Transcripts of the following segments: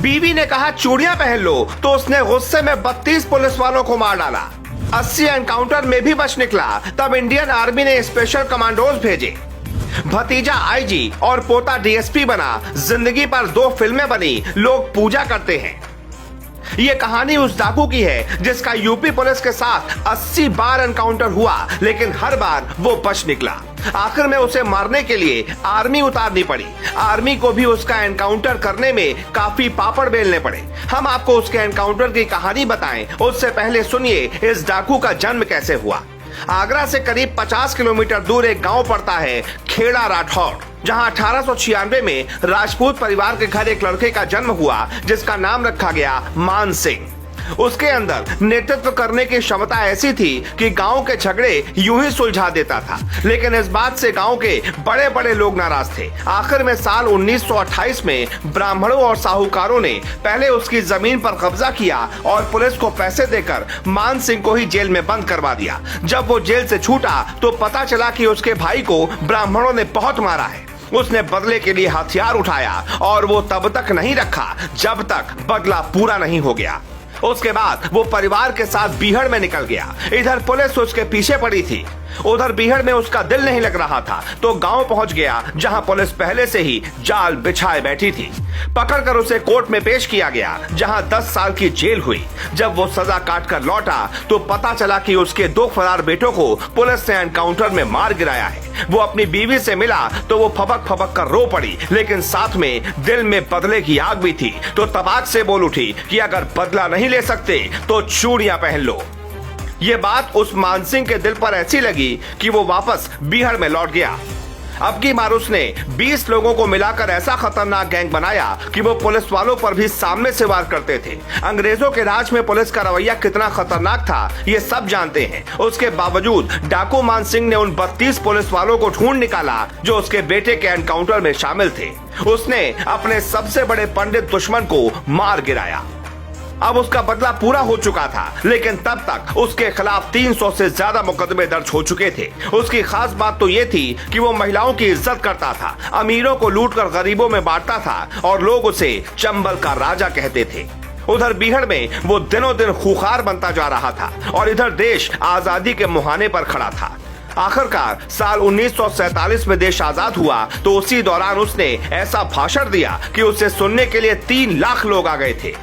बीवी ने कहा चूड़ियां पहन लो तो उसने गुस्से में 32 पुलिस वालों को मार डाला। 80 एनकाउंटर में भी बच निकला, तब इंडियन आर्मी ने स्पेशल कमांडोज भेजे। भतीजा आईजी और पोता डीएसपी बना, जिंदगी पर 2 फिल्में बनी, लोग पूजा करते हैं। ये कहानी उस डाकू की है जिसका यूपी पुलिस के साथ 80 बार एनकाउंटर हुआ, लेकिन हर बार वो बच निकला। आखिर में उसे मारने के लिए आर्मी उतारनी पड़ी। आर्मी को भी उसका एनकाउंटर करने में काफी पापड़ बेलने पड़े। हम आपको उसके एनकाउंटर की कहानी बताएं, उससे पहले सुनिए इस डाकू का जन्म कैसे हुआ। आगरा से करीब 50 किलोमीटर दूर एक गांव पड़ता है खेड़ा राठौर, जहां 1896 में राजपूत परिवार के घर एक लड़के का जन्म हुआ जिसका नाम रखा गया मान सिंह। उसके अंदर नेतृत्व करने की क्षमता ऐसी थी कि गांव के झगड़े यूं ही सुलझा देता था, लेकिन इस बात से गांव के बड़े बड़े लोग नाराज थे। आखिर में साल 1928 में ब्राह्मणों और साहूकारों ने पहले उसकी जमीन पर कब्जा किया और पुलिस को पैसे देकर मान सिंह को ही जेल में बंद करवा दिया। जब वो जेल से छूटा तो पता चला कि उसके भाई को ब्राह्मणों ने बहुत मारा है। उसने बदले के लिए हथियार उठाया और वो तब तक नहीं रखा जब तक बदला पूरा नहीं हो गया। उसके बाद वो परिवार के साथ बीहड़ में निकल गया। इधर पुलिस उसके पीछे पड़ी थी, उधर बीहड़ में उसका दिल नहीं लग रहा था तो गांव पहुंच गया जहां पुलिस पहले से ही जाल बिछाए बैठी थी। पकड़कर उसे कोर्ट में पेश किया गया जहां 10 साल की जेल हुई। जब वो सजा काट कर लौटा तो पता चला कि उसके 2 फरार बेटों को पुलिस ने एनकाउंटर में मार गिराया है। वो अपनी बीवी से मिला तो वो फबक फबक कर रो पड़ी, लेकिन साथ में दिल में बदले की आग भी थी। तो तबाक से बोल उठी कि अगर बदला नहीं ले सकते तो चूड़ियां पहन लो। ये बात उस मान सिंह के दिल पर ऐसी लगी कि वो वापस बीहड़ में लौट गया। अब की बार उसने 20 लोगों को मिलाकर ऐसा खतरनाक गैंग बनाया कि वो पुलिस वालों पर भी सामने से वार करते थे। अंग्रेजों के राज में पुलिस का रवैया कितना खतरनाक था ये सब जानते हैं। उसके बावजूद डाकू मान सिंह ने उन 32 पुलिस वालों को ढूंढ निकाला जो उसके बेटे के एनकाउंटर में शामिल थे। उसने अपने सबसे बड़े पंडित दुश्मन को मार गिराया। अब उसका बदला पूरा हो चुका था, लेकिन तब तक उसके खिलाफ 300 से ज्यादा मुकदमे दर्ज हो चुके थे। उसकी खास बात तो ये थी कि वो महिलाओं की इज्जत करता था, अमीरों को लूटकर गरीबों में बांटता था और लोग उसे चंबल का राजा कहते थे। उधर बीहड़ में वो दिनों दिन खूंखार बनता जा रहा था और इधर देश आजादी के मुहाने पर खड़ा था। आखिरकार साल 1947 में देश आजाद हुआ तो उसी दौरान उसने ऐसा भाषण दिया कि उसे सुनने के लिए 3 लाख लोग आ गए थे।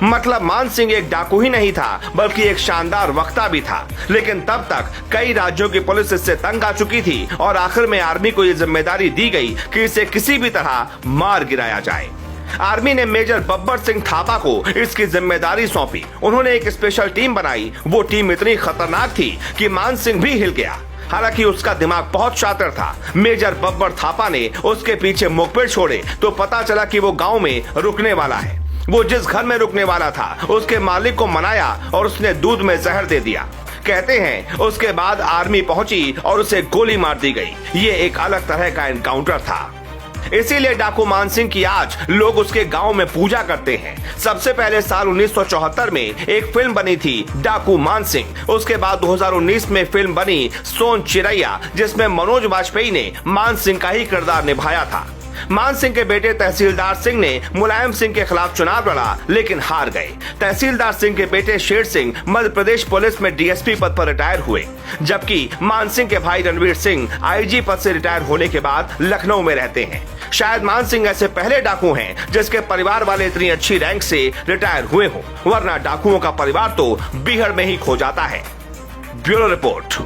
मतलब मान सिंह एक डाकू ही नहीं था बल्कि एक शानदार वक्ता भी था। लेकिन तब तक कई राज्यों की पुलिस इससे तंग आ चुकी थी और आखिर में आर्मी को यह जिम्मेदारी दी गई कि इसे किसी भी तरह मार गिराया जाए। आर्मी ने मेजर बब्बर सिंह थापा को इसकी जिम्मेदारी सौंपी। उन्होंने एक स्पेशल टीम बनाई। वो टीम इतनी खतरनाक थी कि मान सिंह भी हिल गया। हालांकि उसका दिमाग बहुत शातिर था। मेजर बब्बर थापा ने उसके पीछे मुखबिर छोड़े तो पता चला कि वो गांव में रुकने वाला है। वो जिस घर में रुकने वाला था उसके मालिक को मनाया और उसने दूध में जहर दे दिया। कहते हैं उसके बाद आर्मी पहुंची और उसे गोली मार दी गई। ये एक अलग तरह का एनकाउंटर था। इसीलिए डाकू मान सिंह की आज लोग उसके गांव में पूजा करते हैं। सबसे पहले साल 1974 में एक फिल्म बनी थी डाकू मान सिंह। उसके बाद 2019 में फिल्म बनी सोन चिरैया, जिसमें मनोज वाजपेयी ने मान सिंह का ही किरदार निभाया था। मान सिंह के बेटे तहसीलदार सिंह ने मुलायम सिंह के खिलाफ चुनाव लड़ा लेकिन हार गए। तहसीलदार सिंह के बेटे शेर सिंह मध्य प्रदेश पुलिस में डीएसपी पद पर रिटायर हुए, जबकि मान सिंह के भाई रणवीर सिंह आईजी पद से रिटायर होने के बाद लखनऊ में रहते हैं। शायद मान सिंह ऐसे पहले डाकू हैं जिसके परिवार वाले इतनी अच्छी रैंक से रिटायर हुए हों, वरना डाकुओं का परिवार तो बीहड़ में ही खो जाता है। Bureau report.